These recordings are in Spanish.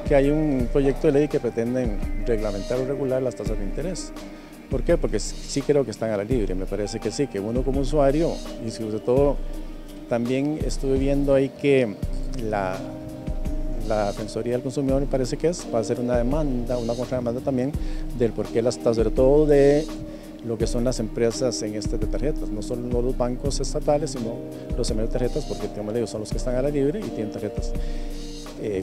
que hay un proyecto de ley que pretende reglamentar o regular las tasas de interés. ¿Por qué? Porque sí creo que están a la libre, me parece que sí, que uno como usuario, y sobre todo también estuve viendo ahí que la Defensoría del Consumidor me parece que va a hacer una demanda, una contrademanda también del por qué las tasas, sobre todo de lo que son las empresas en este de tarjetas, no solo los bancos estatales, sino los empresarios de tarjetas, porque como le digo, son los que están a la libre y tienen tarjetas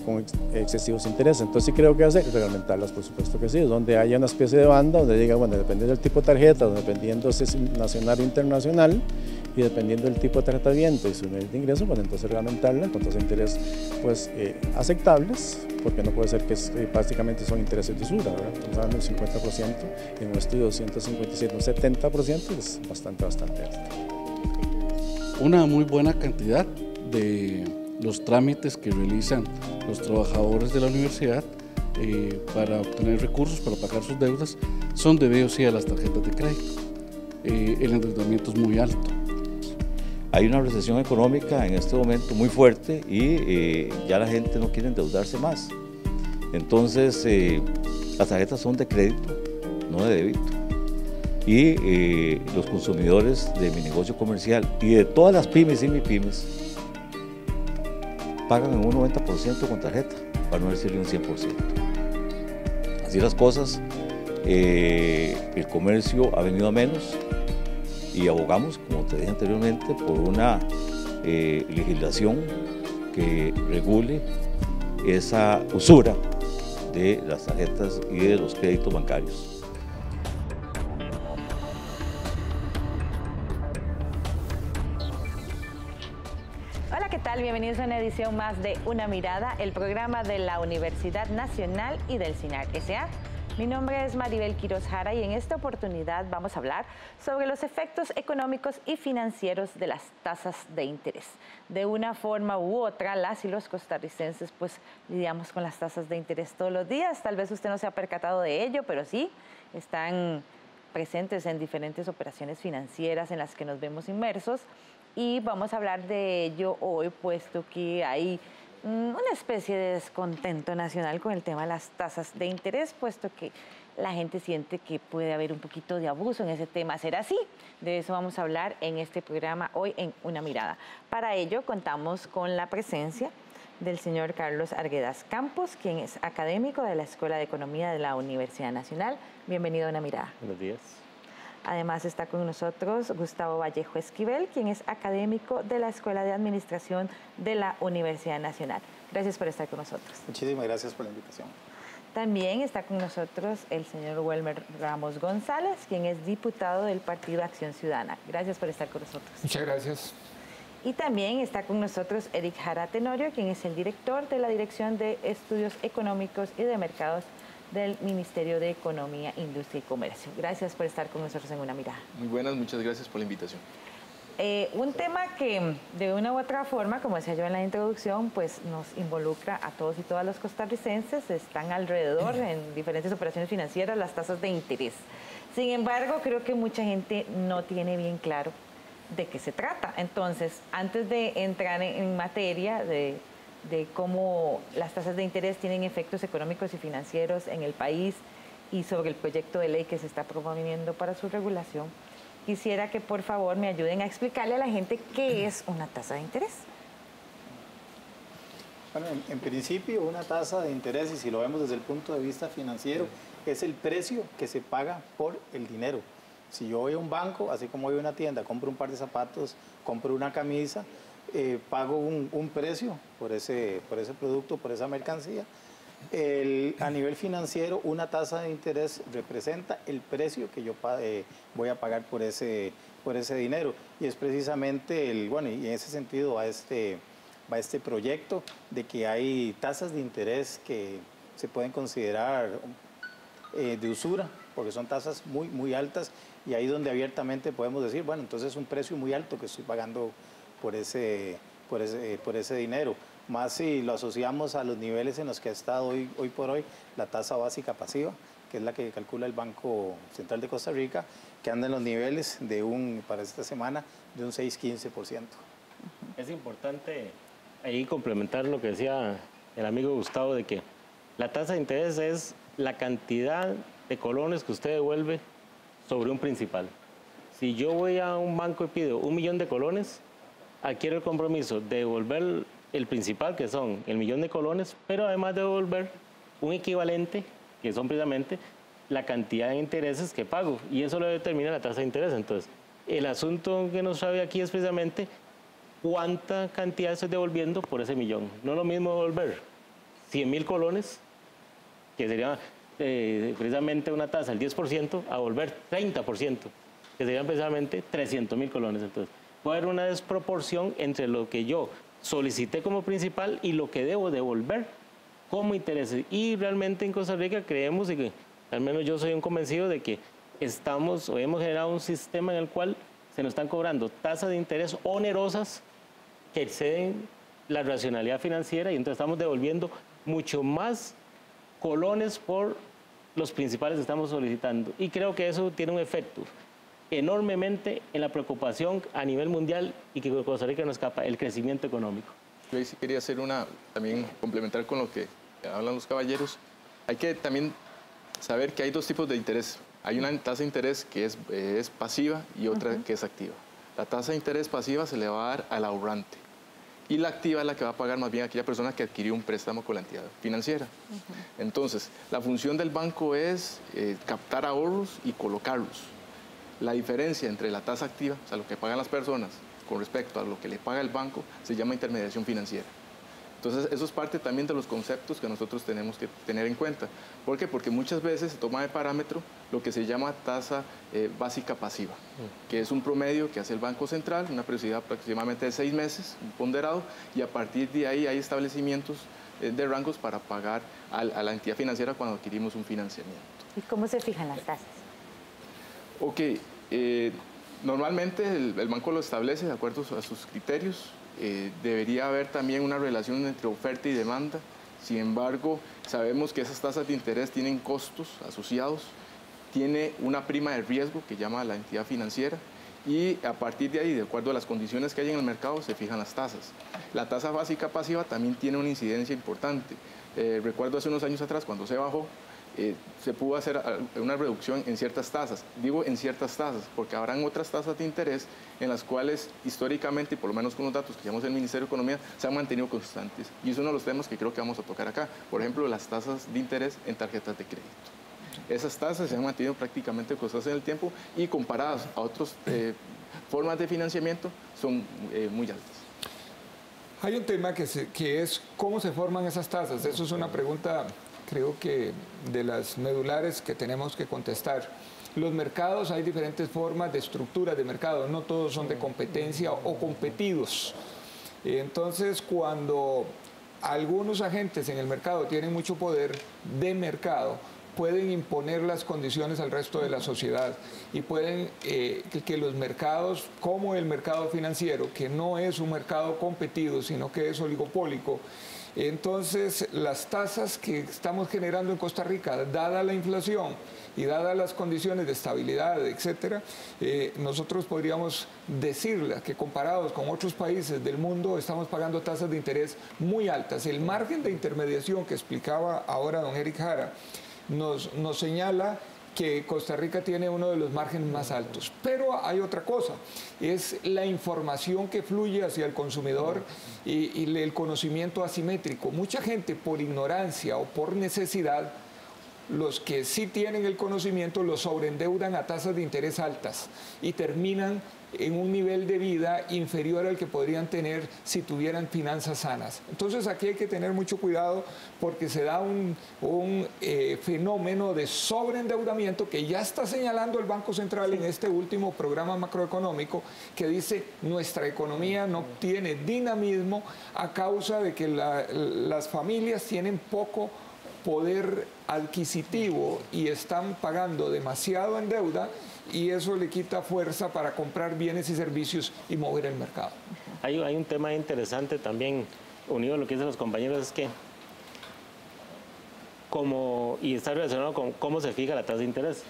con excesivos intereses. Entonces sí creo que hace reglamentarlas, por supuesto que sí, donde haya una especie de banda donde diga, bueno, dependiendo del tipo de tarjeta, dependiendo si es nacional o internacional, y dependiendo del tipo de tarjeta viento y su nivel de ingreso, pues entonces reglamentarla con tasas de interés pues aceptables, porque no puede ser que prácticamente son intereses de usura, ¿verdad? Estamos hablando del 50%, en un estudio 257, un 70% es bastante alto. Una muy buena cantidad de los trámites que realizan los trabajadores de la universidad para obtener recursos, para pagar sus deudas, son debidos a las tarjetas de crédito. El endeudamiento es muy alto. Hay una recesión económica en este momento muy fuerte y ya la gente no quiere endeudarse más. Entonces, las tarjetas son de crédito, no de débito. Y los consumidores de mi negocio comercial y de todas las pymes y MIPYMES pagan en un 90% con tarjeta, para no decirle un 100%. Así las cosas, el comercio ha venido a menos y abogamos, como te dije anteriormente, por una legislación que regule esa usura de las tarjetas y de los créditos bancarios. Hola, ¿qué tal? Bienvenidos a una edición más de Una Mirada, el programa de la Universidad Nacional y del SINAR S.A. Mi nombre es Maribel Quiroz Jara y en esta oportunidad vamos a hablar sobre los efectos económicos y financieros de las tasas de interés. De una forma u otra, las y los costarricenses pues lidiamos con las tasas de interés todos los días. Tal vez usted no se ha percatado de ello, pero sí están presentes en diferentes operaciones financieras en las que nos vemos inmersos. Y vamos a hablar de ello hoy, puesto que hay una especie de descontento nacional con el tema de las tasas de interés, puesto que la gente siente que puede haber un poquito de abuso en ese tema. ¿Será así? De eso vamos a hablar en este programa hoy en Una Mirada. Para ello contamos con la presencia del señor Carlos Arguedas Campos, quien es académico de la Escuela de Economía de la Universidad Nacional. Bienvenido a Una Mirada. Buenos días. Además está con nosotros Gustavo Vallejo Esquivel, quien es académico de la Escuela de Administración de la Universidad Nacional. Gracias por estar con nosotros. Muchísimas gracias por la invitación. También está con nosotros el señor Welmer Ramos González, quien es diputado del Partido Acción Ciudadana. Gracias por estar con nosotros. Muchas gracias. Y también está con nosotros Eric Jara Tenorio, quien es el director de la Dirección de Estudios Económicos y de Mercados del Ministerio de Economía, Industria y Comercio. Gracias por estar con nosotros en Una Mirada. Muy buenas, muchas gracias por la invitación. Un tema que de una u otra forma, como decía yo en la introducción, pues nos involucra a todos y todas los costarricenses, están alrededor en diferentes operaciones financieras las tasas de interés. Sin embargo, creo que mucha gente no tiene bien claro de qué se trata. Entonces, antes de entrar en materia de cómo las tasas de interés tienen efectos económicos y financieros en el país y sobre el proyecto de ley que se está promoviendo para su regulación, quisiera que por favor me ayuden a explicarle a la gente qué es una tasa de interés. Bueno, en principio una tasa de interés, y si lo vemos desde el punto de vista financiero, es el precio que se paga por el dinero. Si yo voy a un banco, así como voy a una tienda, compro un par de zapatos, compro una camisa, pago un precio por ese producto, por esa mercancía. A nivel financiero, una tasa de interés representa el precio que yo voy a pagar por ese dinero. Y es precisamente, y en ese sentido va este proyecto de que hay tasas de interés que se pueden considerar de usura, porque son tasas muy, muy altas, y ahí donde abiertamente podemos decir, bueno, entonces es un precio muy alto que estoy pagando por ese dinero. Más si lo asociamos a los niveles en los que ha estado hoy por hoy la tasa básica pasiva, que es la que calcula el Banco Central de Costa Rica, que anda en los niveles para esta semana de un 6-15%. Es importante ahí complementar lo que decía el amigo Gustavo, de que La tasa de interés es la cantidad de colones que usted devuelve sobre un principal. Si yo voy a un banco y pido 1 millón de colones, adquiero el compromiso de devolver el principal, que son el 1 millón de colones, pero además de devolver un equivalente, que son precisamente la cantidad de intereses que pago. Y eso lo determina la tasa de interés. Entonces, el asunto que nos trae aquí es precisamente cuánta cantidad estoy devolviendo por ese millón. No es lo mismo devolver 100.000 colones, que sería precisamente una tasa del 10%, a devolver 30%, que serían precisamente 300.000 colones. Entonces, puede haber una desproporción entre lo que yo solicité como principal y lo que debo devolver como intereses. Y realmente en Costa Rica creemos, y que al menos yo soy un convencido de que estamos o hemos generado un sistema en el cual se nos están cobrando tasas de interés onerosas que exceden la racionalidad financiera, y entonces estamos devolviendo mucho más colones por los principales que estamos solicitando. Y creo que eso tiene un efecto enormemente en la preocupación a nivel mundial, y que Costa Rica no escapa, el crecimiento económico. Yo ahí sí quería hacer también complementar con lo que hablan los caballeros. Hay que también saber que hay dos tipos de interés. Hay una tasa de interés que es pasiva y otra que es activa. La tasa de interés pasiva se le va a dar al ahorrante, y la activa es la que va a pagar más bien aquella persona que adquirió un préstamo con la entidad financiera. Entonces, la función del banco es captar ahorros y colocarlos. La diferencia entre la tasa activa, o sea, lo que pagan las personas con respecto a lo que le paga el banco, se llama intermediación financiera. Entonces, eso es parte también de los conceptos que nosotros tenemos que tener en cuenta. ¿Por qué? Porque muchas veces se toma de parámetro lo que se llama tasa básica pasiva, que es un promedio que hace el Banco Central, una periodicidad aproximadamente de 6 meses, un ponderado, y a partir de ahí hay establecimientos de rangos para pagar a la entidad financiera cuando adquirimos un financiamiento. ¿Y cómo se fijan las tasas? Ok, normalmente el banco lo establece de acuerdo a sus criterios. Debería haber también una relación entre oferta y demanda. Sin embargo, sabemos que esas tasas de interés tienen costos asociados, tiene una prima de riesgo que llama la entidad financiera, y a partir de ahí, de acuerdo a las condiciones que hay en el mercado, se fijan las tasas. La tasa básica pasiva también tiene una incidencia importante. Recuerdo hace unos años atrás, cuando se bajó, se pudo hacer una reducción en ciertas tasas. Digo en ciertas tasas, porque habrán otras tasas de interés en las cuales históricamente, y por lo menos con los datos que llevamos del Ministerio de Economía, se han mantenido constantes. Y es uno de los temas que creo que vamos a tocar acá. Por ejemplo, las tasas de interés en tarjetas de crédito. Esas tasas se han mantenido prácticamente constantes en el tiempo, y comparadas a otras formas de financiamiento son muy altas. Hay un tema que es cómo se forman esas tasas. Eso es una pregunta, creo que de las medulares que tenemos que contestar. Los mercados, hay diferentes formas de estructura de mercado, no todos son de competencia o competidos. Entonces, cuando algunos agentes en el mercado tienen mucho poder de mercado, pueden imponer las condiciones al resto de la sociedad, y pueden que los mercados, como el mercado financiero, que no es un mercado competido, sino que es oligopólico, entonces las tasas que estamos generando en Costa Rica, dada la inflación y dadas las condiciones de estabilidad, etcétera, nosotros podríamos decirle que comparados con otros países del mundo estamos pagando tasas de interés muy altas. El margen de intermediación que explicaba ahora don Eric Jara nos señala que Costa Rica tiene uno de los márgenes más altos. Pero hay otra cosa, es la información que fluye hacia el consumidor y el conocimiento asimétrico. Mucha gente, por ignorancia o por necesidad, los que sí tienen el conocimiento los sobreendeudan a tasas de interés altas y terminan en un nivel de vida inferior al que podrían tener si tuvieran finanzas sanas. Entonces aquí hay que tener mucho cuidado, porque se da un fenómeno de sobreendeudamiento que ya está señalando el Banco Central en este último programa macroeconómico, que dice nuestra economía no tiene dinamismo a causa de que las familias tienen poco poder adquisitivo y están pagando demasiado en deuda, y eso le quita fuerza para comprar bienes y servicios y mover el mercado. Hay un tema interesante también, unido a lo que dicen los compañeros, es que y está relacionado con cómo se fija la tasa de interés.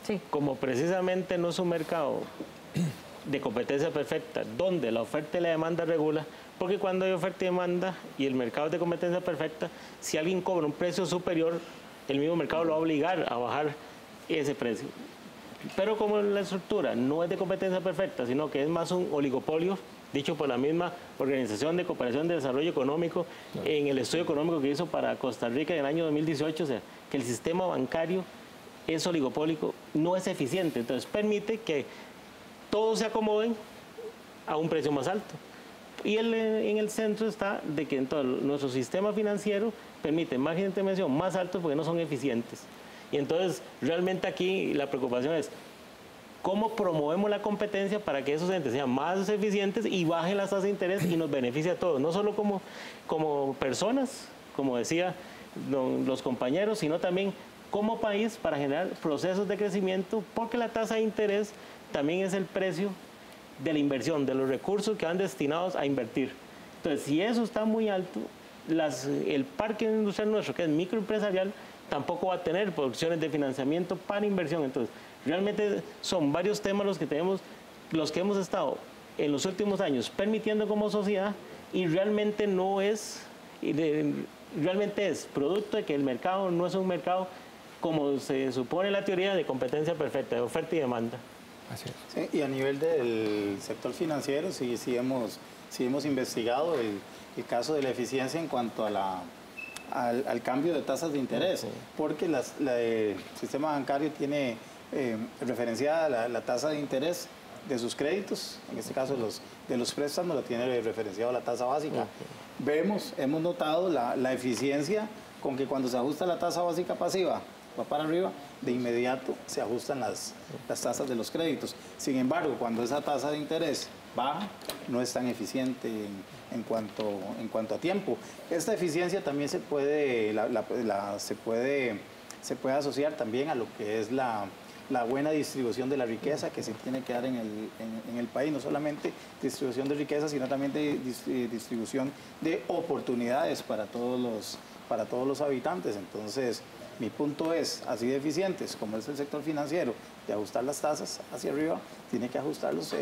Sí. Como precisamente no es un mercado de competencia perfecta, donde la oferta y la demanda regula, porque cuando hay oferta y demanda y el mercado es de competencia perfecta, si alguien cobra un precio superior, el mismo mercado lo va a obligar a bajar ese precio. Pero como la estructura no es de competencia perfecta, sino que es más un oligopolio, dicho por la misma Organización de Cooperación de Desarrollo Económico, en el estudio económico que hizo para Costa Rica en el año 2018, o sea, que el sistema bancario es oligopólico, no es eficiente, entonces permite que todos se acomoden a un precio más alto. Y en el centro está de que entonces nuestro sistema financiero permite márgenes de intervención más altos porque no son eficientes. Y entonces realmente aquí la preocupación es cómo promovemos la competencia para que esos entes sean más eficientes y bajen las tasas de interés y nos beneficie a todos, no solo como personas, como decía los compañeros, sino también como país para generar procesos de crecimiento, porque la tasa de interés también es el precio de la inversión, de los recursos que van destinados a invertir. Entonces, si eso está muy alto, el parque industrial nuestro, que es microempresarial, tampoco va a tener opciones de financiamiento para inversión. Entonces, realmente son varios temas los que hemos estado en los últimos años permitiendo como sociedad y realmente no es, realmente es producto de que el mercado no es un mercado como se supone en la teoría de competencia perfecta, de oferta y demanda. Así es. Sí, y a nivel del sector financiero, sí hemos investigado el caso de la eficiencia en cuanto a al cambio de tasas de interés, porque el sistema bancario tiene referenciada la tasa de interés de sus créditos, en este caso de los préstamos, lo tiene referenciado la tasa básica. Hemos notado la eficiencia con que cuando se ajusta la tasa básica pasiva, va para arriba, de inmediato se ajustan las tasas de los créditos. Sin embargo, cuando esa tasa de interés baja, no es tan eficiente en cuanto a tiempo. Esta eficiencia también se puede asociar también a lo que es la buena distribución de la riqueza que se tiene que dar en el país, no solamente distribución de riqueza, sino también de distribución de oportunidades para todos los habitantes. Entonces, mi punto es, así de eficientes como es el sector financiero, de ajustar las tasas hacia arriba, tiene que ajustarlos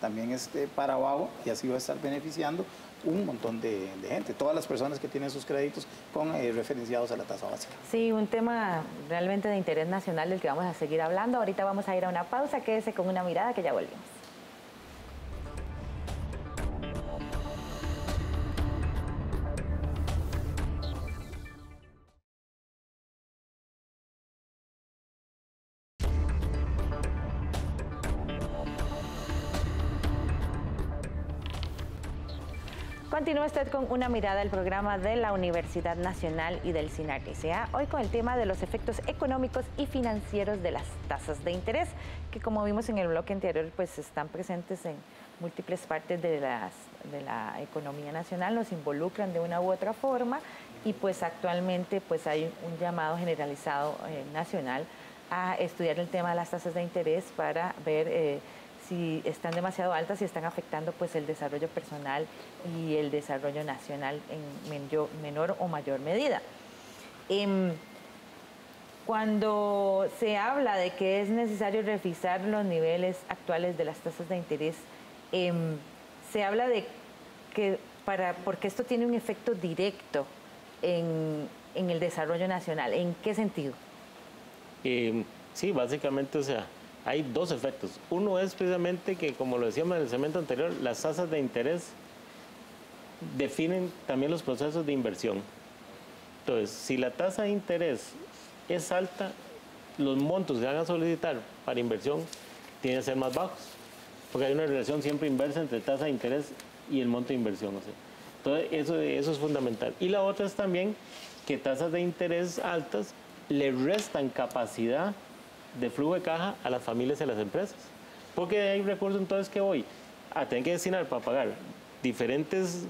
también para abajo, y así va a estar beneficiando un montón de gente, todas las personas que tienen sus créditos referenciados a la tasa básica. Sí, un tema realmente de interés nacional del que vamos a seguir hablando. Ahorita vamos a ir a una pausa, quédese con Una Mirada que ya volvemos. Continúa usted con Una Mirada, el programa de la Universidad Nacional y del SINAC-SA, hoy con el tema de los efectos económicos y financieros de las tasas de interés, que como vimos en el bloque anterior, pues están presentes en múltiples partes de la economía nacional, nos involucran de una u otra forma, y pues actualmente pues hay un llamado generalizado nacional a estudiar el tema de las tasas de interés para ver si están demasiado altas y están afectando pues el desarrollo personal y el desarrollo nacional en menor o mayor medida. Cuando se habla de que es necesario revisar los niveles actuales de las tasas de interés, se habla de que porque esto tiene un efecto directo en el desarrollo nacional. ¿En qué sentido? Sí, básicamente, o sea, hay dos efectos. Uno es precisamente que, como lo decíamos en el segmento anterior, las tasas de interés definen también los procesos de inversión. Entonces, si la tasa de interés es alta, los montos que van a solicitar para inversión tienen que ser más bajos, porque hay una relación siempre inversa entre tasa de interés y el monto de inversión. O sea, entonces, eso es fundamental. Y la otra es también que tasas de interés altas le restan capacidad de flujo de caja a las familias y a las empresas, porque hay recursos entonces que voy a tener que destinar para pagar diferentes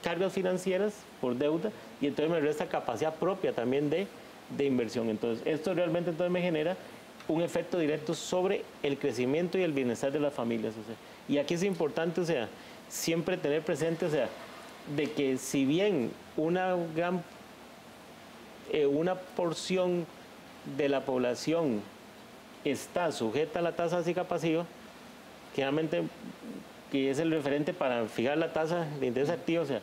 cargas financieras por deuda, y entonces me resta capacidad propia también de inversión. Entonces esto realmente entonces me genera un efecto directo sobre el crecimiento y el bienestar de las familias. O sea, y aquí es importante, o sea, siempre tener presente, o sea, de que si bien una porción de la población está sujeta a la tasa básica pasiva, generalmente, que es el referente para fijar la tasa de interés activa, o sea,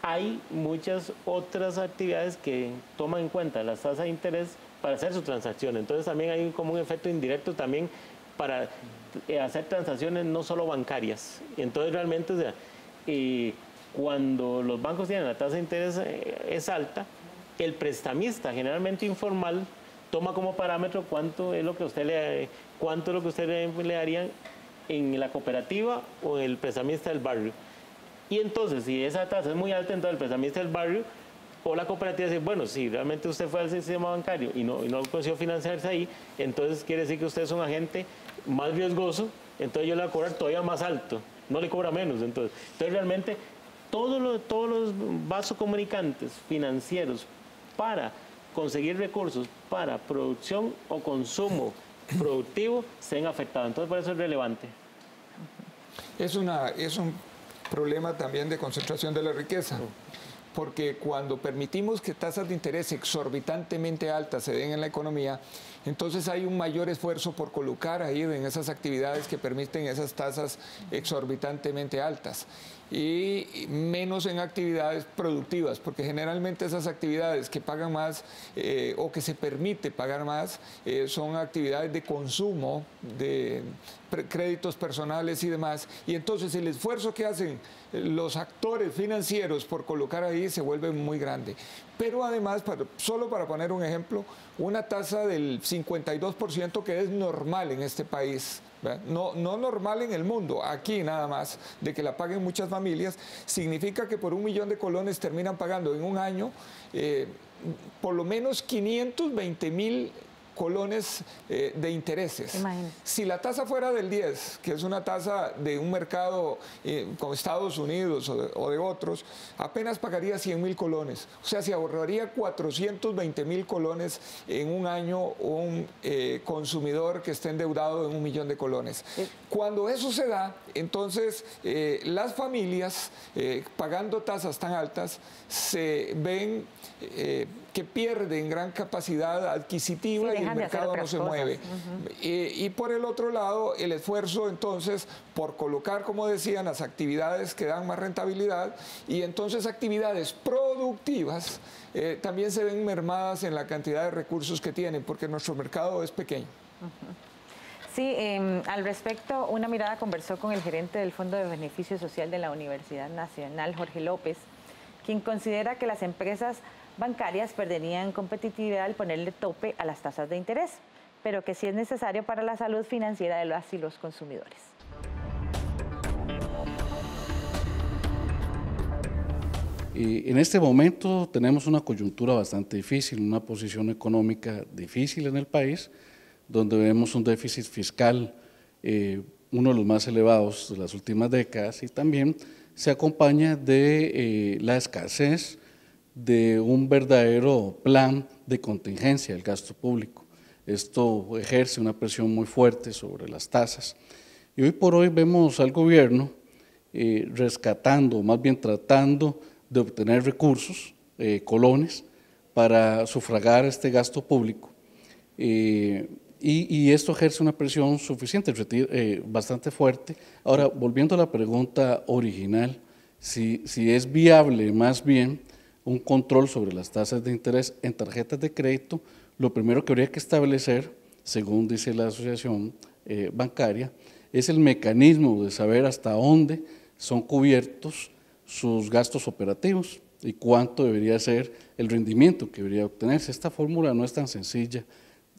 hay muchas otras actividades que toman en cuenta las tasas de interés para hacer su transacción. Entonces también hay como un efecto indirecto también para hacer transacciones no solo bancarias. Entonces realmente, o sea, cuando los bancos tienen la tasa de interés es alta, el prestamista generalmente informal toma como parámetro cuánto es lo que usted le daría en la cooperativa o en el prestamista del barrio. Y entonces, si esa tasa es muy alta, entonces el prestamista del barrio o la cooperativa dice, bueno, si realmente usted fue al sistema bancario y no consiguió financiarse ahí, entonces quiere decir que usted es un agente más riesgoso, entonces yo le voy a cobrar todavía más alto, no le cobra menos. Entonces realmente todos los vasos comunicantes financieros para conseguir recursos para producción o consumo productivo se ven afectados. Entonces por eso es relevante. Es un problema también de concentración de la riqueza, porque cuando permitimos que tasas de interés exorbitantemente altas se den en la economía, entonces hay un mayor esfuerzo por colocar ahí en esas actividades que permiten esas tasas exorbitantemente altas y menos en actividades productivas, porque generalmente esas actividades que pagan más o que se permite pagar más son actividades de consumo, de créditos personales y demás, y entonces el esfuerzo que hacen los actores financieros por colocar ahí se vuelve muy grande. Pero además, solo para poner un ejemplo, una tasa del 52% que es normal en este país, no normal en el mundo, aquí nada más, de que la paguen muchas familias, significa que por 1 millón de colones terminan pagando en un año por lo menos 520,000 colones de intereses. Imagínate. Si la tasa fuera del 10, que es una tasa de un mercado como Estados Unidos o de otros, apenas pagaría 100,000 colones. O sea, se ahorraría 420,000 colones en un año un consumidor que esté endeudado en 1 millón de colones. Cuando eso se da, entonces las familias pagando tasas tan altas se ven que pierden gran capacidad adquisitiva, sí, y el mercado no se mueve. Y por el otro lado, el esfuerzo entonces por colocar, como decían, las actividades que dan más rentabilidad y entonces actividades productivas también se ven mermadas en la cantidad de recursos que tienen, porque nuestro mercado es pequeño. Sí, al respecto, Una Mirada conversó con el gerente del Fondo de Beneficio Social de la Universidad Nacional, Jorge López, quien considera que las empresas bancarias perderían competitividad al ponerle tope a las tasas de interés, pero que sí es necesario para la salud financiera de las y los consumidores. En este momento tenemos una coyuntura bastante difícil, una posición económica difícil en el país, donde vemos un déficit fiscal, uno de los más elevados de las últimas décadas, y también se acompaña de la escasez de un verdadero plan de contingencia del gasto público. Esto ejerce una presión muy fuerte sobre las tasas. Y hoy por hoy vemos al gobierno rescatando, más bien tratando de obtener recursos, colones, para sufragar este gasto público. Y esto ejerce una presión suficiente, bastante fuerte. Ahora, volviendo a la pregunta original, si es viable más bien un control sobre las tasas de interés en tarjetas de crédito, lo primero que habría que establecer, según dice la asociación bancaria, es el mecanismo de saber hasta dónde son cubiertos sus gastos operativos y cuánto debería ser el rendimiento que debería obtenerse. Esta fórmula no es tan sencilla,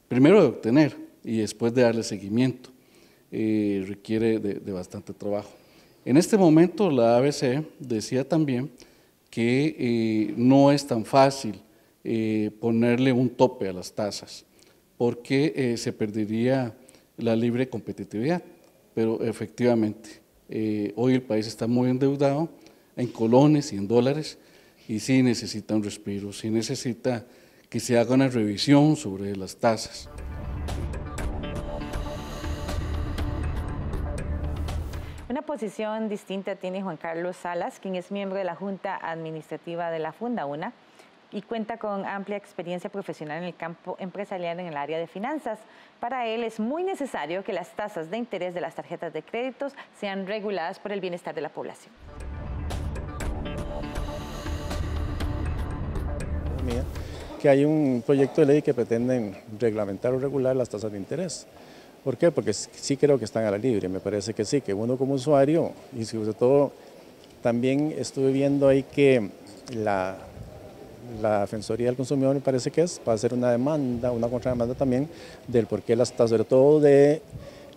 primero de obtener y después de darle seguimiento, requiere de bastante trabajo. En este momento la ABC decía también que no es tan fácil ponerle un tope a las tasas, porque se perdería la libre competitividad, pero efectivamente hoy el país está muy endeudado en colones y en dólares y sí necesita un respiro, sí necesita que se haga una revisión sobre las tasas. Una posición distinta tiene Juan Carlos Salas, quien es miembro de la Junta Administrativa de la Fundauna, y cuenta con amplia experiencia profesional en el campo empresarial en el área de finanzas. Para él es muy necesario que las tasas de interés de las tarjetas de créditos sean reguladas por el bienestar de la población. Que hay un proyecto de ley que pretende reglamentar o regular las tasas de interés. ¿Por qué? Porque sí creo que están a la libre, me parece que sí, que uno como usuario, y sobre todo también estuve viendo ahí que la Defensoría del Consumidor me parece que va a hacer una demanda, una contrademanda también del por qué las tasas, sobre todo de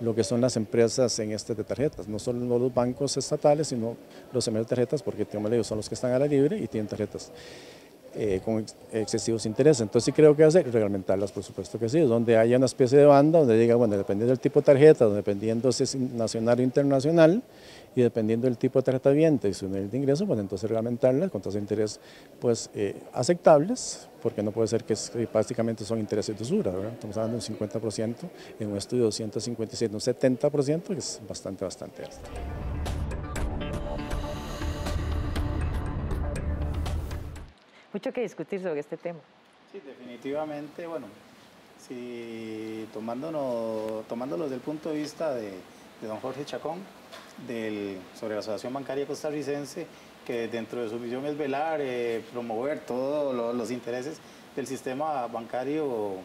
lo que son las empresas en de tarjetas, no solo los bancos estatales, sino los emisores de tarjetas, porque como le digo, son los que están a la libre y tienen tarjetas con excesivos intereses. Entonces sí creo que hacer reglamentarlas, por supuesto que sí, donde haya una especie de banda donde diga, bueno, dependiendo del tipo de tarjeta, dependiendo si es nacional o internacional, y dependiendo del tipo de tarjeta vigente y su nivel de ingreso, pues entonces reglamentarlas con tasas de interés pues aceptables, porque no puede ser que prácticamente son intereses de usura, ¿verdad? Estamos hablando de un 50%, en un estudio de 257, un 70%, que es bastante alto. Mucho que discutir sobre este tema. Sí, definitivamente, bueno, si tomándolo desde el punto de vista de don Jorge Chacón, sobre la Asociación Bancaria Costarricense, que dentro de su misión es velar, promover todos los intereses del sistema bancario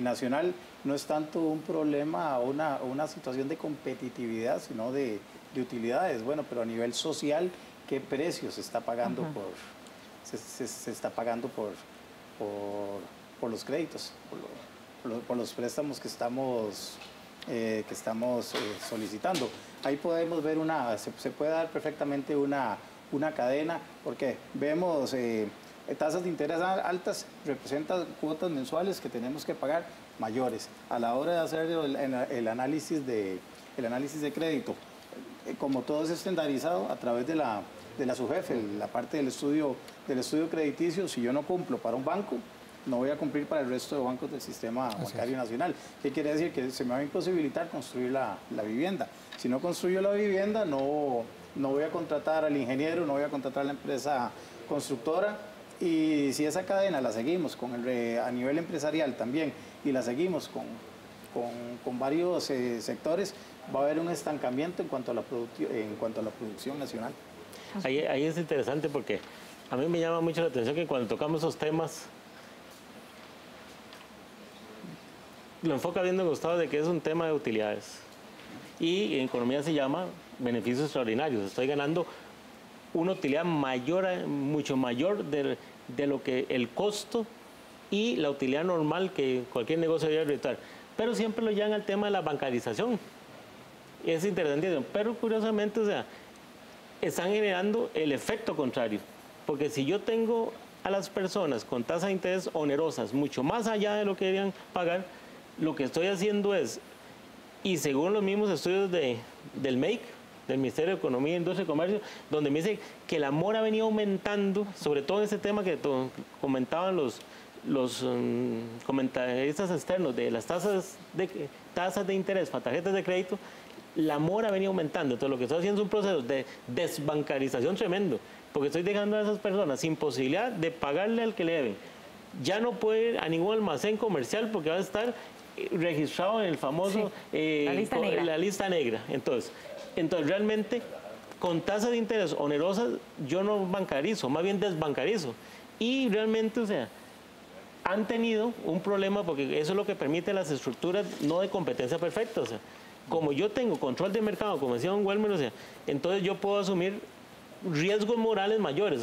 nacional, no es tanto un problema o una situación de competitividad, sino de utilidades. Bueno, pero a nivel social, ¿qué precio se está pagando se está pagando por los créditos, por los préstamos que estamos solicitando? Ahí podemos ver se puede dar perfectamente una cadena, porque vemos tasas de interés altas, representan cuotas mensuales que tenemos que pagar mayores. A la hora de hacer el análisis de crédito, como todo es estandarizado a través de la SUGEF, la parte del estudio crediticio, si yo no cumplo para un banco, no voy a cumplir para el resto de bancos del sistema bancario nacional. ¿Qué quiere decir? Que se me va a imposibilitar construir la vivienda. Si no construyo la vivienda, no voy a contratar al ingeniero, no voy a contratar a la empresa constructora, y si esa cadena la seguimos a nivel empresarial también, y la seguimos con varios sectores, va a haber un estancamiento en cuanto a la producción nacional. Ahí es interesante porque a mí me llama mucho la atención que cuando tocamos esos temas, lo enfoca viendo Gustavo de que es un tema de utilidades. Y en economía se llama beneficios extraordinarios. Estoy ganando una utilidad mucho mayor de lo que el costo y la utilidad normal que cualquier negocio debe realizar. Pero siempre lo llevan al tema de la bancarización. Es interesante, pero curiosamente, están generando el efecto contrario. Porque si yo tengo a las personas con tasas de interés onerosas, mucho más allá de lo que deberían pagar, lo que estoy haciendo es, y según los mismos estudios del MEIC, del Ministerio de Economía, Industria y Comercio, donde me dice que la mora ha venido aumentando, sobre todo en ese tema que comentaban los comentaristas externos de las tasas de interés para tarjetas de crédito, la mora ha venido aumentando. Entonces lo que estoy haciendo es un proceso de desbancarización tremendo, porque estoy dejando a esas personas sin posibilidad de pagarle al que le deben. Ya no puede ir a ningún almacén comercial porque va a estar registrado en el famoso la lista negra. Entonces realmente con tasas de interés onerosas yo no bancarizo, más bien desbancarizo. Y realmente, han tenido un problema porque eso es lo que permite las estructuras no de competencia perfecta. Como yo tengo control de mercado, como decía don Welmer, entonces yo puedo asumir riesgos morales mayores.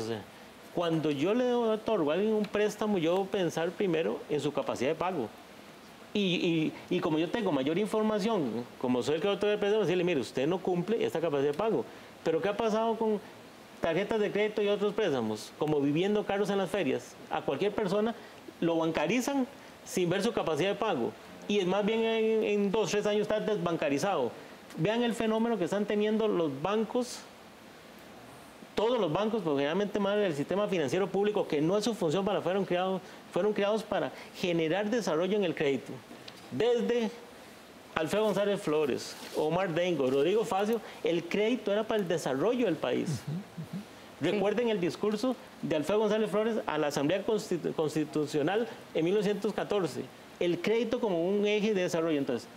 Cuando yo le otorgo a alguien un préstamo, yo debo pensar primero en su capacidad de pago. Y como yo tengo mayor información, como soy el creador del préstamo, decirle, mire, usted no cumple esta capacidad de pago. Pero ¿qué ha pasado con tarjetas de crédito y otros préstamos? Como viviendo carros en las ferias. A cualquier persona lo bancarizan sin ver su capacidad de pago. Y es más bien en 2 o 3 años está desbancarizado. Vean el fenómeno que están teniendo los bancos, todos los bancos, porque generalmente más el sistema financiero público, que no es su función fueron creados para generar desarrollo en el crédito. Desde Alfredo González Flores, Omar Dengo, Rodrigo Facio, el crédito era para el desarrollo del país. Recuerden el discurso de Alfredo González Flores a la Asamblea Constitucional en 1914. El crédito como un eje de desarrollo. Entonces,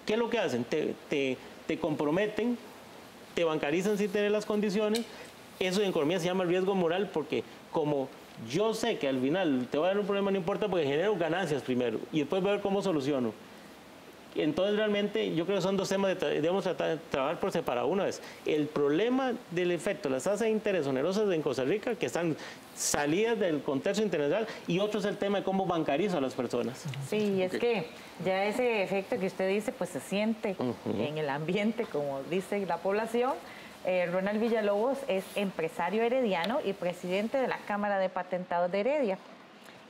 ¿qué es lo que hacen? Te comprometen, te bancarizan sin tener las condiciones. Eso en economía se llama riesgo moral, porque como yo sé que al final te va a dar un problema, no importa, porque genero ganancias primero y después voy a ver cómo soluciono. Entonces, realmente, yo creo que son dos temas que debemos trabajar por separado. Una vez, el problema del efecto de las tasas de interés onerosas en Costa Rica, que están salidas del contexto internacional, y otro es el tema de cómo bancarizo a las personas. Sí, es que ya ese efecto que usted dice, pues se siente en el ambiente, como dice la población. Ronald Villalobos es empresario herediano y presidente de la Cámara de Patentados de Heredia.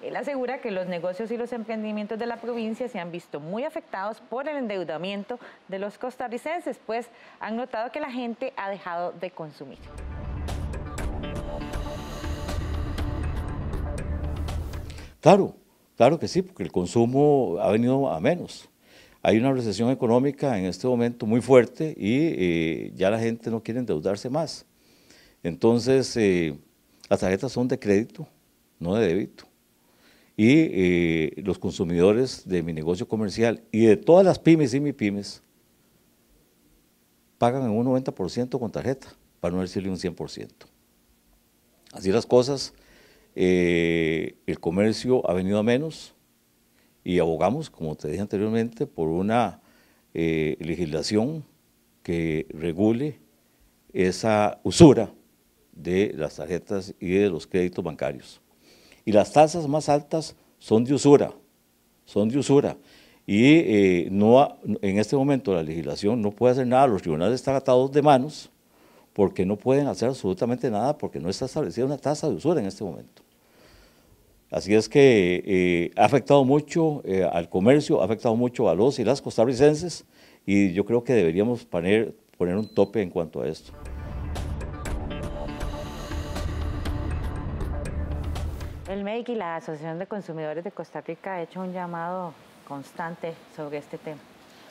Él asegura que los negocios y los emprendimientos de la provincia se han visto muy afectados por el endeudamiento de los costarricenses, pues han notado que la gente ha dejado de consumir. Claro que sí, porque el consumo ha venido a menos. Hay una recesión económica en este momento muy fuerte y ya la gente no quiere endeudarse más. Entonces, las tarjetas son de crédito, no de débito. Y los consumidores de mi negocio comercial y de todas las pymes y MIPYMES pagan en un 90% con tarjeta, para no decirle un 100%. Así las cosas, el comercio ha venido a menos y abogamos, como te dije anteriormente, por una legislación que regule esa usura de las tarjetas y de los créditos bancarios. Y las tasas más altas son de usura, Y en este momento la legislación no puede hacer nada, los tribunales están atados de manos porque no pueden hacer absolutamente nada porque no está establecida una tasa de usura en este momento. Así es que ha afectado mucho al comercio, ha afectado mucho a los y las costarricenses y yo creo que deberíamos poner un tope en cuanto a esto. El MEIC y la Asociación de Consumidores de Costa Rica ha hecho un llamado constante sobre este tema.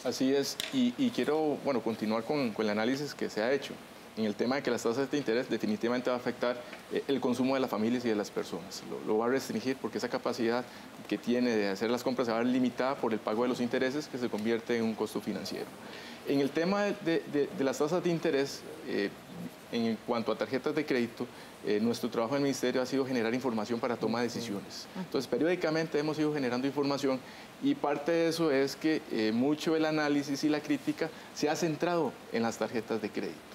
Así es, y quiero continuar con el análisis que se ha hecho. En el tema de que las tasas de interés definitivamente va a afectar el consumo de las familias y de las personas. Lo va a restringir porque esa capacidad que tiene de hacer las compras se va a ver limitada por el pago de los intereses que se convierte en un costo financiero. En el tema de las tasas de interés, en cuanto a tarjetas de crédito, nuestro trabajo en el Ministerio ha sido generar información para toma de decisiones. Entonces, periódicamente hemos ido generando información y parte de eso es que mucho del análisis y la crítica se ha centrado en las tarjetas de crédito.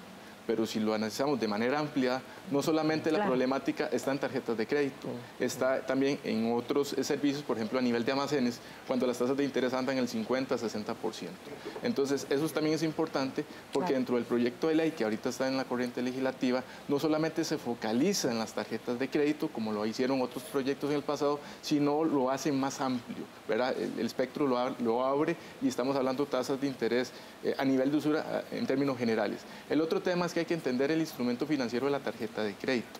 Pero si lo analizamos de manera amplia, no solamente la problemática está en tarjetas de crédito, está también en otros servicios, por ejemplo, a nivel de almacenes, cuando las tasas de interés andan en el 50-60%. Entonces, eso también es importante porque dentro del proyecto de ley que ahorita está en la corriente legislativa, no solamente se focaliza en las tarjetas de crédito, como lo hicieron otros proyectos en el pasado, sino lo hace más amplio, ¿verdad? El espectro lo abre y estamos hablando de tasas de interés a nivel de usura en términos generales. El otro tema es que hay que entender el instrumento financiero de la tarjeta de crédito.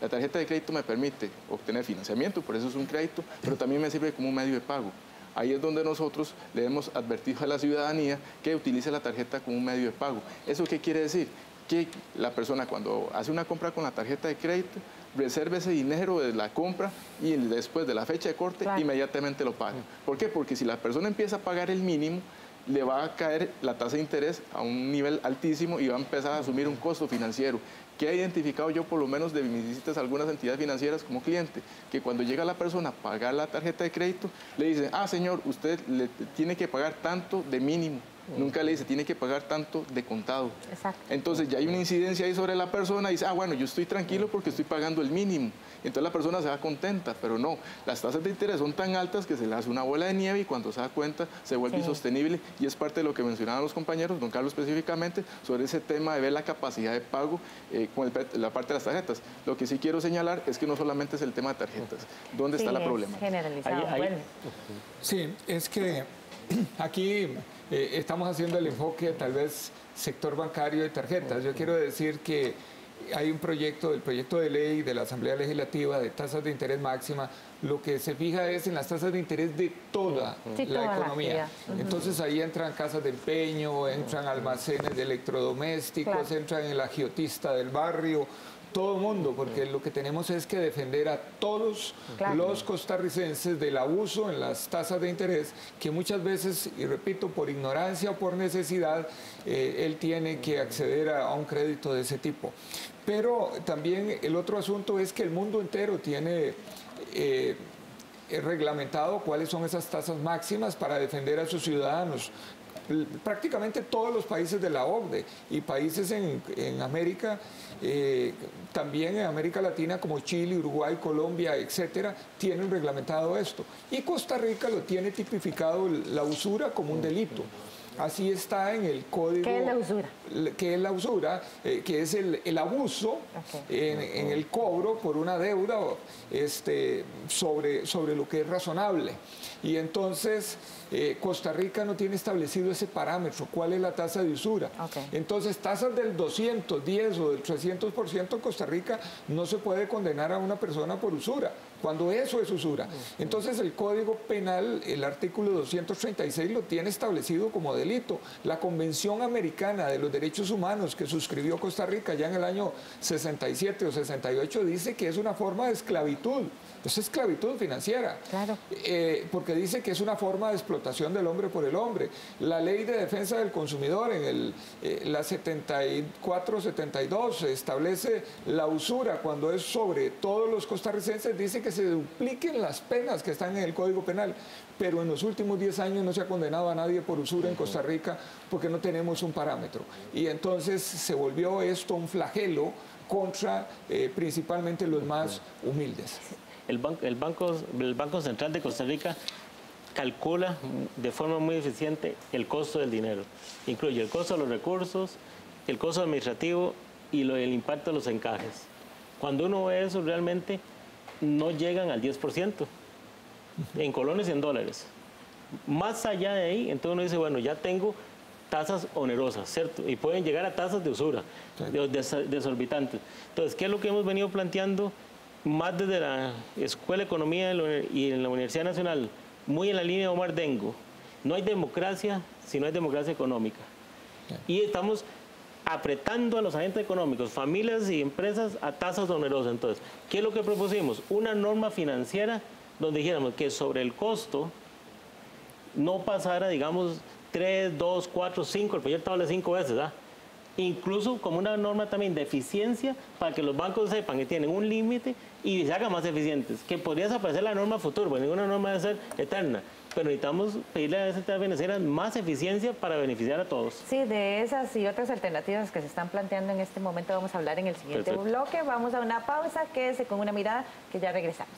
La tarjeta de crédito me permite obtener financiamiento, por eso es un crédito, pero también me sirve como un medio de pago. Ahí es donde nosotros le hemos advertido a la ciudadanía que utilice la tarjeta como un medio de pago. ¿Eso qué quiere decir? Que la persona cuando hace una compra con la tarjeta de crédito, reserve ese dinero de la compra y después de la fecha de corte inmediatamente lo paga. ¿Por qué? Porque si la persona empieza a pagar el mínimo, le va a caer la tasa de interés a un nivel altísimo y va a empezar a asumir un costo financiero. ¿Qué he identificado yo por lo menos de mis visitas a algunas entidades financieras como cliente? Que cuando llega la persona a pagar la tarjeta de crédito, le dicen, señor, usted le tiene que pagar tanto de mínimo. Nunca le dice, tiene que pagar tanto de contado. Exacto. Entonces ya hay una incidencia ahí sobre la persona y dice, bueno, yo estoy tranquilo porque estoy pagando el mínimo. Entonces la persona se va contenta, pero no, las tasas de interés son tan altas que se le hace una bola de nieve y cuando se da cuenta se vuelve insostenible y es parte de lo que mencionaban los compañeros, don Carlos específicamente, sobre ese tema de ver la capacidad de pago con la parte de las tarjetas. Lo que sí quiero señalar es que no solamente es el tema de tarjetas. ¿Dónde está la problema? Generalizado. Sí, es que aquí estamos haciendo el enfoque tal vez sector bancario de tarjetas. Yo quiero decir que hay un proyecto, el proyecto de ley de la Asamblea Legislativa de tasas de interés máxima, lo que se fija es en las tasas de interés de toda la economía. Entonces ahí entran casas de empeño, entran almacenes de electrodomésticos, entran el agiotista del barrio, todo el mundo, porque lo que tenemos es que defender a todos los costarricenses del abuso en las tasas de interés, que muchas veces, y repito, por ignorancia o por necesidad, él tiene que acceder a un crédito de ese tipo. Pero también el otro asunto es que el mundo entero tiene reglamentado cuáles son esas tasas máximas para defender a sus ciudadanos. Prácticamente todos los países de la OCDE y países en América, también en América Latina como Chile, Uruguay, Colombia, etcétera, tienen reglamentado esto. Y Costa Rica lo tiene tipificado la usura como un delito. Así está en el código. ¿Qué es la usura? ¿Qué es la usura? Que es el abuso en el cobro por una deuda sobre lo que es razonable. Y entonces Costa Rica no tiene establecido ese parámetro, cuál es la tasa de usura. Entonces tasas del 210 o del 300% en Costa Rica no se puede condenar a una persona por usura, cuando eso es usura. Entonces el Código Penal, el artículo 236 lo tiene establecido como delito. La Convención Americana de los Derechos Humanos que suscribió Costa Rica ya en el año 67 o 68 dice que es una forma de esclavitud. Es esclavitud financiera, porque dice que es una forma de explotación del hombre por el hombre. La Ley de Defensa del Consumidor, en la 74-72, establece la usura cuando es sobre todos los costarricenses, dice que se dupliquen las penas que están en el Código Penal, pero en los últimos 10 años no se ha condenado a nadie por usura en Costa Rica porque no tenemos un parámetro. Y entonces se volvió esto un flagelo contra principalmente los más humildes. El Banco Central de Costa Rica calcula de forma muy eficiente el costo del dinero. Incluye el costo de los recursos, el costo administrativo y el impacto de los encajes. Cuando uno ve eso, realmente no llegan al 10% en colones y en dólares. Más allá de ahí, entonces uno dice, bueno, ya tengo tasas onerosas, ¿cierto? Y pueden llegar a tasas de usura, desorbitantes. Entonces, ¿qué es lo que hemos venido planteando? Más desde la Escuela de Economía y en la Universidad Nacional, muy en la línea de Omar Dengo, no hay democracia si no hay democracia económica. Y estamos apretando a los agentes económicos, familias y empresas a tasas onerosas. Entonces, ¿qué es lo que propusimos? Una norma financiera donde dijéramos que sobre el costo no pasara, digamos, 3, 2, 4, 5, el proyecto habla 5 veces, ¿ah? Incluso como una norma también de eficiencia para que los bancos sepan que tienen un límite y se hagan más eficientes, que podría desaparecer la norma futuro, porque ninguna norma debe ser eterna, pero necesitamos pedirle a las entidades financieras más eficiencia para beneficiar a todos. Sí, de esas y otras alternativas que se están planteando en este momento vamos a hablar en el siguiente bloque. Vamos a una pausa, quédese con Una Mirada, que ya regresamos.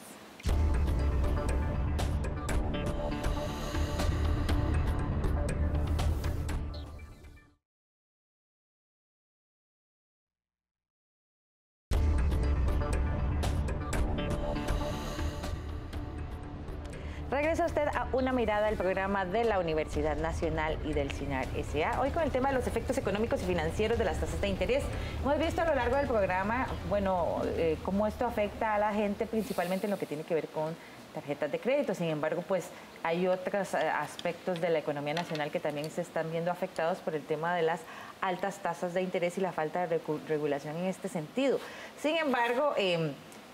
Regresa usted a Una Mirada, el programa de la Universidad Nacional y del CINAR S.A. Hoy con el tema de los efectos económicos y financieros de las tasas de interés. Hemos visto a lo largo del programa, bueno, cómo esto afecta a la gente, principalmente en lo que tiene que ver con tarjetas de crédito. Sin embargo, pues hay otros aspectos de la economía nacional que también se están viendo afectados por el tema de las altas tasas de interés y la falta de regulación en este sentido. Sin embargo,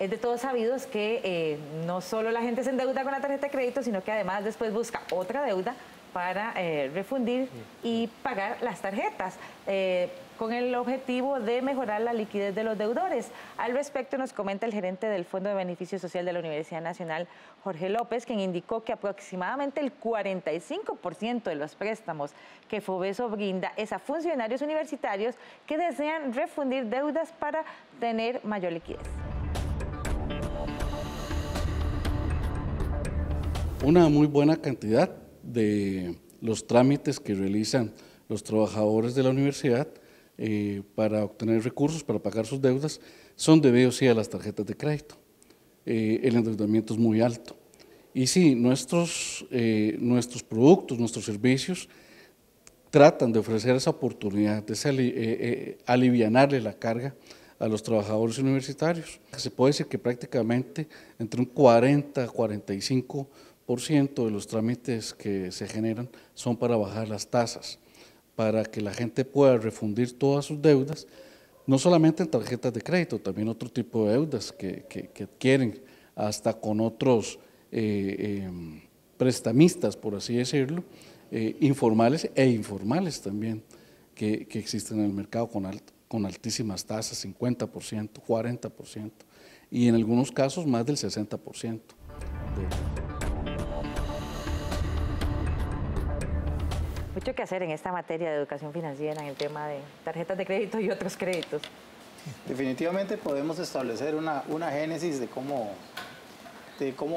es de todos sabidos que no solo la gente se endeuda con la tarjeta de crédito, sino que además después busca otra deuda para refundir y pagar las tarjetas, con el objetivo de mejorar la liquidez de los deudores. Al respecto nos comenta el gerente del Fondo de Beneficio Social de la Universidad Nacional, Jorge López, quien indicó que aproximadamente el 45% de los préstamos que FOBESO brinda es a funcionarios universitarios que desean refundir deudas para tener mayor liquidez. Una muy buena cantidad de los trámites que realizan los trabajadores de la universidad para obtener recursos, para pagar sus deudas, son debidos a las tarjetas de crédito. El endeudamiento es muy alto. Y sí, nuestros productos, nuestros servicios tratan de ofrecer esa oportunidad de alivianarle la carga a los trabajadores universitarios. Se puede decir que prácticamente entre un 40 a 45% de los trámites que se generan son para bajar las tasas, para que la gente pueda refundir todas sus deudas, no solamente en tarjetas de crédito, también otro tipo de deudas que adquieren hasta con otros prestamistas, por así decirlo, informales e informales también, que existen en el mercado con altísimas tasas, 50%, 40%, y en algunos casos más del 60%. Mucho que hacer en esta materia de educación financiera, en el tema de tarjetas de crédito y otros créditos. Definitivamente podemos establecer una génesis de cómo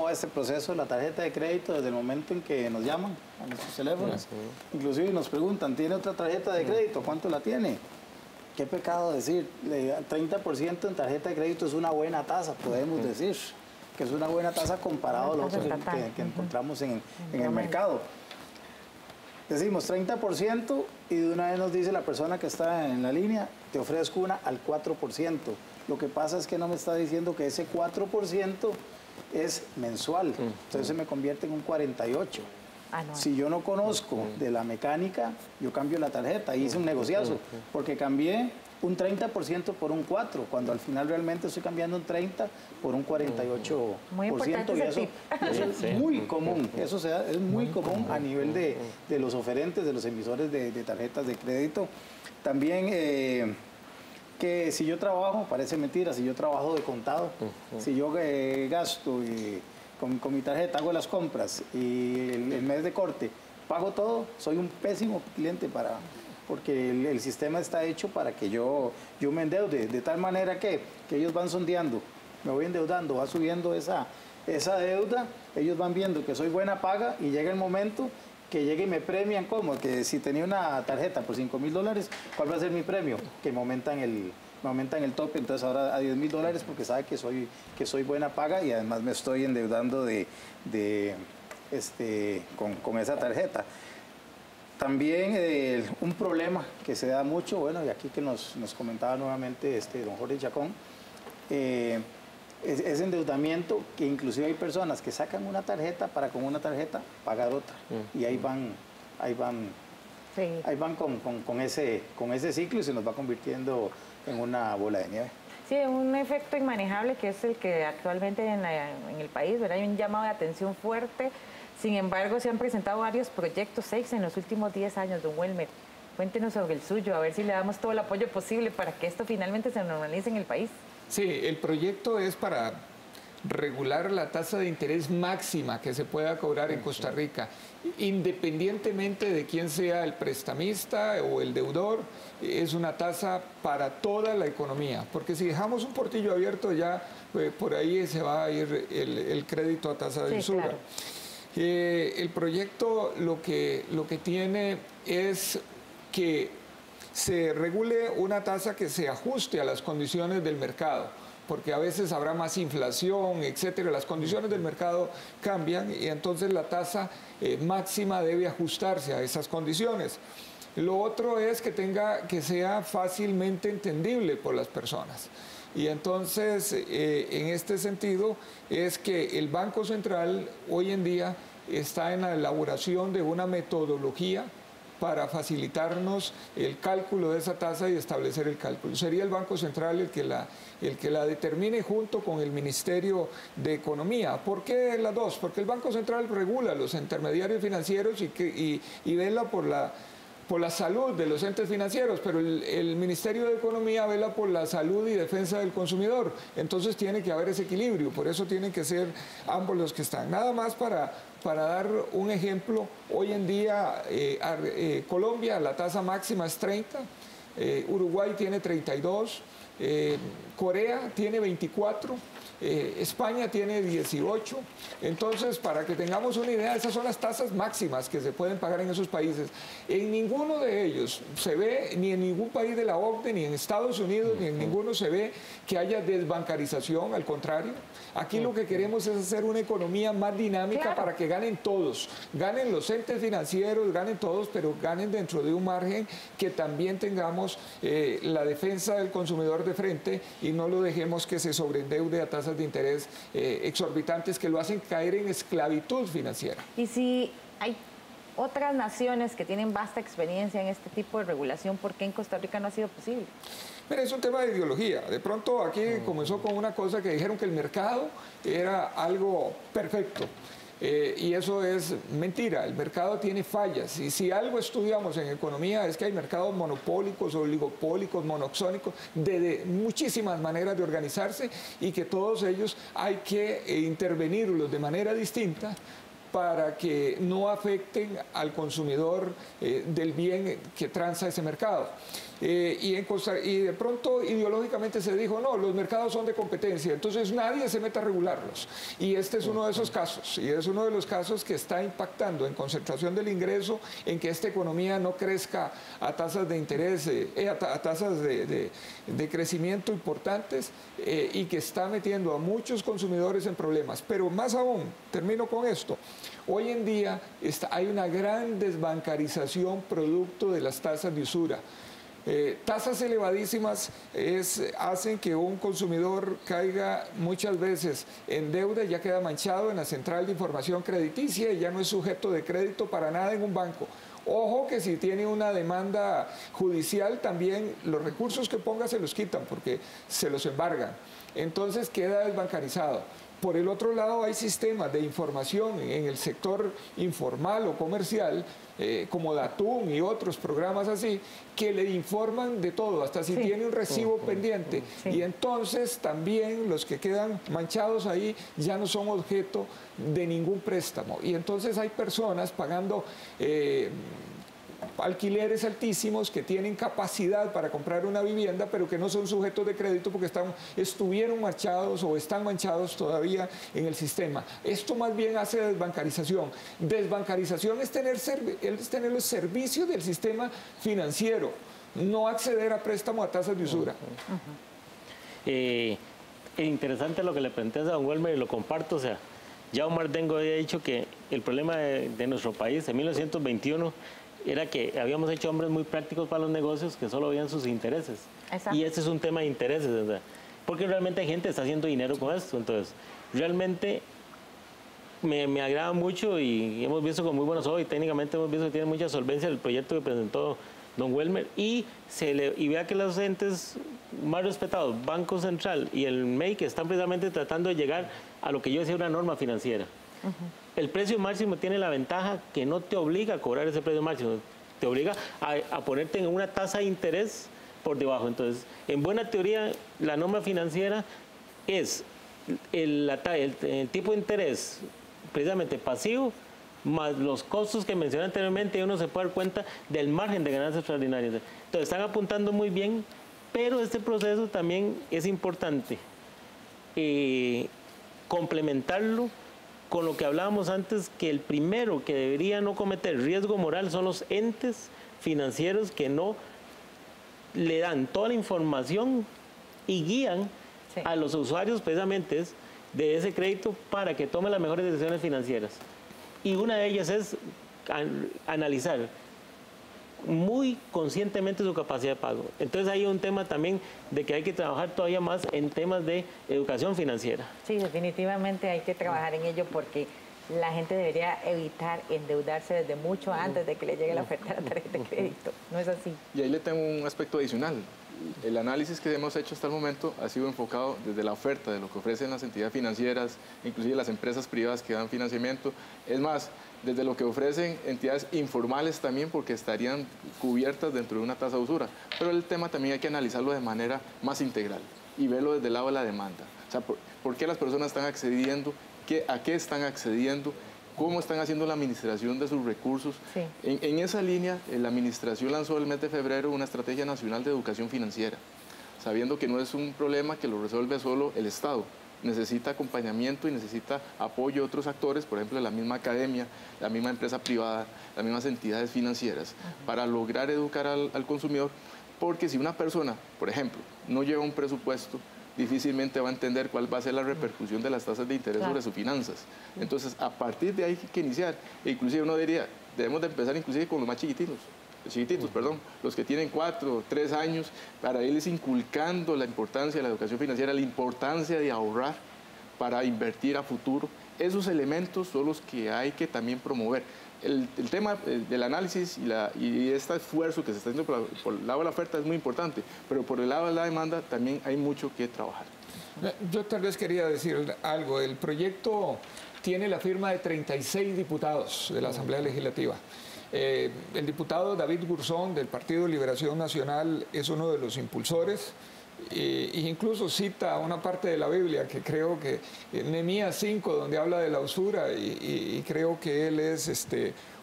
va este proceso de la tarjeta de crédito desde el momento en que nos llaman a nuestros teléfonos. Inclusive nos preguntan, ¿tiene otra tarjeta de crédito? ¿Cuánto la tiene? Qué pecado decir, 30% en tarjeta de crédito es una buena tasa, podemos decir que es una buena tasa comparado a lo que encontramos en el mercado. Decimos 30% y de una vez nos dice la persona que está en la línea, te ofrezco una al 4%. Lo que pasa es que no me está diciendo que ese 4% es mensual, entonces se me convierte en un 48%. Si yo no conozco de la mecánica, yo cambio la tarjeta, hice un negociazo, porque cambié un 30% por un 4%, cuando al final realmente estoy cambiando un 30% por un 48%. Muy importante y eso es muy común, eso es muy común a nivel de los oferentes, de los emisores de tarjetas de crédito. También que si yo trabajo, parece mentira, si yo trabajo de contado, si yo gasto con mi tarjeta, hago las compras y el mes de corte pago todo, soy un pésimo cliente porque el sistema está hecho para que yo me endeude, de tal manera que ellos van sondeando, me voy endeudando, va subiendo esa deuda, ellos van viendo que soy buena paga y llega el momento que llegue y me premian, como que si tenía una tarjeta por $5,000, ¿cuál va a ser mi premio? Que me aumentan el tope, entonces ahora a $10,000 porque sabe que soy buena paga y además me estoy endeudando con esa tarjeta. También un problema que se da mucho, bueno, y aquí que nos comentaba nuevamente don Jorge Chacón, es endeudamiento, que inclusive hay personas que sacan una tarjeta para con una tarjeta pagar otra, y ahí van con ese ciclo y se nos va convirtiendo en una bola de nieve. Sí, un efecto inmanejable que es el que actualmente en el país, ¿verdad? Hay un llamado de atención fuerte. Sin embargo, se han presentado varios proyectos 6 en los últimos 10 años, don Welmer. Cuéntenos sobre el suyo, a ver si le damos todo el apoyo posible para que esto finalmente se normalice en el país. Sí, el proyecto es para regular la tasa de interés máxima que se pueda cobrar en Costa Rica, independientemente de quién sea el prestamista o el deudor. Es una tasa para toda la economía, porque si dejamos un portillo abierto ya por ahí se va a ir el crédito a tasa de usura. Claro. El proyecto lo que tiene es que se regule una tasa que se ajuste a las condiciones del mercado, porque a veces habrá más inflación, etcétera. Las condiciones del mercado cambian y entonces la tasa máxima debe ajustarse a esas condiciones. Lo otro es que sea fácilmente entendible por las personas. Y entonces, en este sentido, es que el Banco Central hoy en día está en la elaboración de una metodología para facilitarnos el cálculo de esa tasa y establecer el cálculo. Sería el Banco Central el que la determine junto con el Ministerio de Economía. ¿Por qué las dos? Porque el Banco Central regula los intermediarios financieros y vela por la salud de los entes financieros, pero el Ministerio de Economía vela por la salud y defensa del consumidor. Entonces tiene que haber ese equilibrio, por eso tienen que ser ambos los que están. Nada más para dar un ejemplo, hoy en día Colombia la tasa máxima es 30, Uruguay tiene 32, Corea tiene 24, España tiene 18. Entonces, para que tengamos una idea, esas son las tasas máximas que se pueden pagar en esos países. En ninguno de ellos se ve, ni en ningún país de la OCDE, ni en Estados Unidos, ni en ninguno se ve que haya desbancarización, al contrario. Aquí lo que queremos es hacer una economía más dinámica para que ganen todos, ganen los entes financieros, ganen todos, pero ganen dentro de un margen que también tengamos la defensa del consumidor de frente y no lo dejemos que se sobreendeude a tasas de interés exorbitantes que lo hacen caer en esclavitud financiera. Y si hay otras naciones que tienen vasta experiencia en este tipo de regulación, ¿por qué en Costa Rica no ha sido posible? Mira, es un tema de ideología. De pronto aquí comenzó con una cosa que dijeron que el mercado era algo perfecto. Y eso es mentira, el mercado tiene fallas y si algo estudiamos en economía es que hay mercados monopólicos, oligopólicos, monoxónicos, de muchísimas maneras de organizarse y que todos ellos hay que intervenirlos de manera distinta para que no afecten al consumidor del bien que transa ese mercado. Y de pronto ideológicamente se dijo, no, los mercados son de competencia, entonces nadie se mete a regularlos. Y este es uno de esos casos, y es uno de los casos que está impactando en concentración del ingreso, en que esta economía no crezca a tasas de interés, a tasas de crecimiento importantes, y que está metiendo a muchos consumidores en problemas. Pero más aún, termino con esto, hoy en día hay una gran desbancarización producto de las tasas de usura. Tasas elevadísimas hacen que un consumidor caiga muchas veces en deuda, ya queda manchado en la central de información crediticia y ya no es sujeto de crédito para nada en un banco. Ojo que si tiene una demanda judicial también los recursos que ponga se los quitan porque se los embargan. Entonces queda desbancarizado. Por el otro lado hay sistemas de información en el sector informal o comercial como Datum y otros programas así, que le informan de todo, hasta si tiene un recibo pendiente. Y entonces también los que quedan manchados ahí ya no son objeto de ningún préstamo. Y entonces hay personas pagando alquileres altísimos que tienen capacidad para comprar una vivienda, pero que no son sujetos de crédito porque estuvieron manchados o están manchados todavía en el sistema. Esto más bien hace desbancarización. Desbancarización es tener los servicios del sistema financiero, no acceder a préstamo a tasas de usura. Interesante lo que le planteas a don Welmer y lo comparto. O sea, ya Omar Dengo había dicho que el problema de nuestro país en 1921 era que habíamos hecho hombres muy prácticos para los negocios que solo veían sus intereses. Exacto. Y este es un tema de intereses, ¿verdad? Porque realmente hay gente que está haciendo dinero con esto. Entonces, realmente me agrada mucho y hemos visto con muy buenos ojos y técnicamente hemos visto que tiene mucha solvencia el proyecto que presentó don Welmer y vea que los entes más respetados, Banco Central y el MEI, que están precisamente tratando de llegar a lo que yo decía una norma financiera. El precio máximo tiene la ventaja que no te obliga a cobrar ese precio máximo, te obliga a ponerte en una tasa de interés por debajo. Entonces, en buena teoría, la norma financiera es el tipo de interés precisamente pasivo, más los costos que mencioné anteriormente, y uno se puede dar cuenta del margen de ganancias extraordinarias. Entonces, están apuntando muy bien, pero este proceso también es importante complementarlo con lo que hablábamos antes, que el primero que debería no cometer riesgo moral son los entes financieros que no le dan toda la información y guían a los usuarios precisamente de ese crédito para que tomen las mejores decisiones financieras. Y una de ellas es analizar muy conscientemente su capacidad de pago. Entonces hay un tema también de que hay que trabajar todavía más en temas de educación financiera. Sí, definitivamente hay que trabajar en ello porque la gente debería evitar endeudarse desde mucho antes de que le llegue la oferta de la tarjeta de crédito. No es así. Y ahí le tengo un aspecto adicional. El análisis que hemos hecho hasta el momento ha sido enfocado desde la oferta de lo que ofrecen las entidades financieras, inclusive las empresas privadas que dan financiamiento. Es más, desde lo que ofrecen entidades informales también, porque estarían cubiertas dentro de una tasa de usura. Pero el tema también hay que analizarlo de manera más integral y verlo desde el lado de la demanda. O sea, ¿por qué las personas están accediendo? ¿A qué están accediendo? ¿Cómo están haciendo la administración de sus recursos? Sí. En esa línea, la administración lanzó el mes de febrero una estrategia nacional de educación financiera, sabiendo que no es un problema que lo resuelve solo el Estado. Necesita acompañamiento y necesita apoyo de otros actores, por ejemplo, la misma academia, la misma empresa privada, las mismas entidades financieras, para lograr educar al consumidor, porque si una persona, por ejemplo, no lleva un presupuesto, difícilmente va a entender cuál va a ser la repercusión de las tasas de interés sobre sus finanzas. Entonces, a partir de ahí hay que iniciar. E inclusive uno diría, debemos de empezar inclusive con los más chiquititos, los que tienen 4 o 3 años, para irles inculcando la importancia de la educación financiera, la importancia de ahorrar, para invertir a futuro. Esos elementos son los que hay que también promover. El tema del análisis y este esfuerzo que se está haciendo por el lado de la oferta es muy importante, pero por el lado de la demanda también hay mucho que trabajar. Yo tal vez quería decir algo. El proyecto tiene la firma de 36 diputados de la Asamblea Legislativa. El diputado David Gurzón del Partido Liberación Nacional es uno de los impulsores. E incluso cita una parte de la Biblia que creo que en Nehemías 5, donde habla de la usura, y creo que él es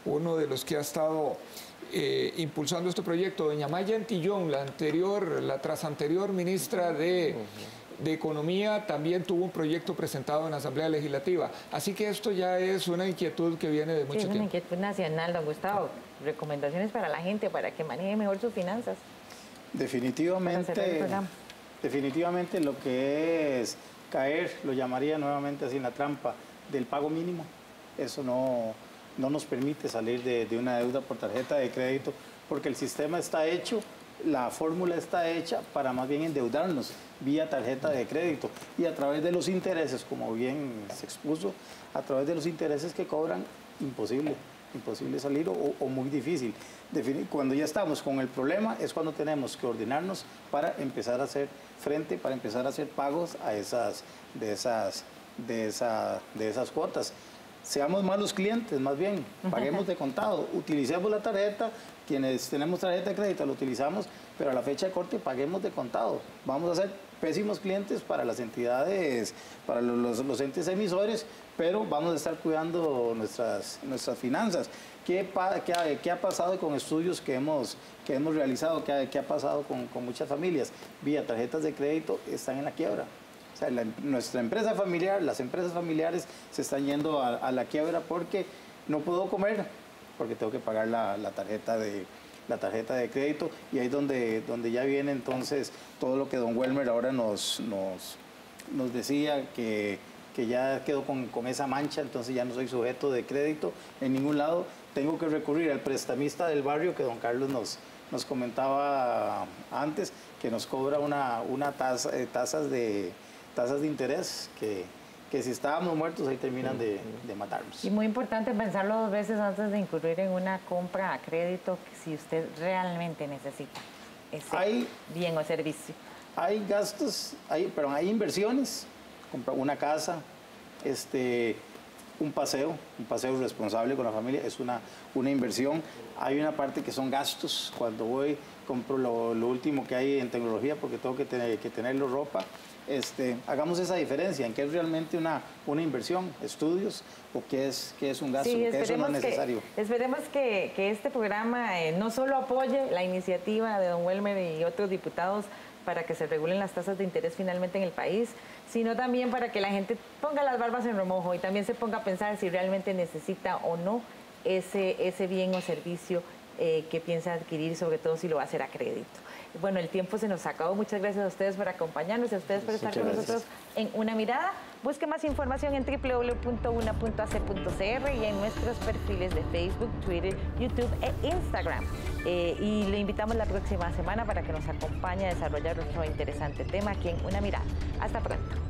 uno de los que ha estado impulsando este proyecto. Doña Maya Antillón, la trasanterior ministra de Economía, también tuvo un proyecto presentado en la Asamblea Legislativa. Así que esto ya es una inquietud que viene de mucho tiempo. Es una inquietud nacional, don Gustavo. Recomendaciones para la gente, para que maneje mejor sus finanzas. Definitivamente lo que es caer, lo llamaría nuevamente así, en la trampa del pago mínimo, eso no nos permite salir de una deuda por tarjeta de crédito, porque el sistema está hecho, la fórmula está hecha para más bien endeudarnos vía tarjeta de crédito, y a través de los intereses, como bien se expuso, a través de los intereses que cobran, imposible salir o muy difícil. Cuando ya estamos con el problema es cuando tenemos que ordenarnos para empezar a hacer frente, para empezar a hacer pagos a de esas cuotas. Seamos malos clientes, más bien, paguemos de contado, utilicemos la tarjeta, quienes tenemos tarjeta de crédito lo utilizamos, pero a la fecha de corte paguemos de contado. Vamos a ser pésimos clientes para las entidades, para los entes emisores, pero vamos a estar cuidando nuestras finanzas. ¿Qué ha pasado con estudios que hemos realizado? ¿Qué ha pasado con muchas familias? Vía tarjetas de crédito están en la quiebra. O sea, nuestra empresa familiar, las empresas familiares se están yendo a la quiebra porque no puedo comer, porque tengo que pagar la tarjeta de crédito, y ahí es donde ya viene entonces todo lo que don Welmer ahora nos decía, que ya quedó con esa mancha, entonces ya no soy sujeto de crédito en ningún lado, tengo que recurrir al prestamista del barrio que don Carlos nos comentaba antes, que nos cobra una tasas de interés que si estábamos muertos ahí terminan de matarnos. Y muy importante pensarlo 2 veces antes de incurrir en una compra a crédito, si usted realmente necesita ese bien o servicio. Hay gastos, pero hay inversiones, comprar una casa, un paseo responsable con la familia es una inversión. Hay una parte que son gastos, cuando voy compro lo último que hay en tecnología porque tengo que tenerlo ropa. Hagamos esa diferencia en qué es realmente una inversión, estudios, o qué es un gasto, sí, que eso no es necesario. Esperemos que este programa no solo apoye la iniciativa de don Welmer y otros diputados para que se regulen las tasas de interés finalmente en el país, sino también para que la gente ponga las barbas en remojo y también se ponga a pensar si realmente necesita o no ese bien o servicio que piensa adquirir, sobre todo si lo va a hacer a crédito. Bueno, el tiempo se nos acabó. Muchas gracias a ustedes por acompañarnos y a ustedes por estar con nosotros en Una Mirada. Busque más información en www.una.ac.cr y en nuestros perfiles de Facebook, Twitter, YouTube e Instagram. Y le invitamos la próxima semana para que nos acompañe a desarrollar otro interesante tema aquí en Una Mirada. Hasta pronto.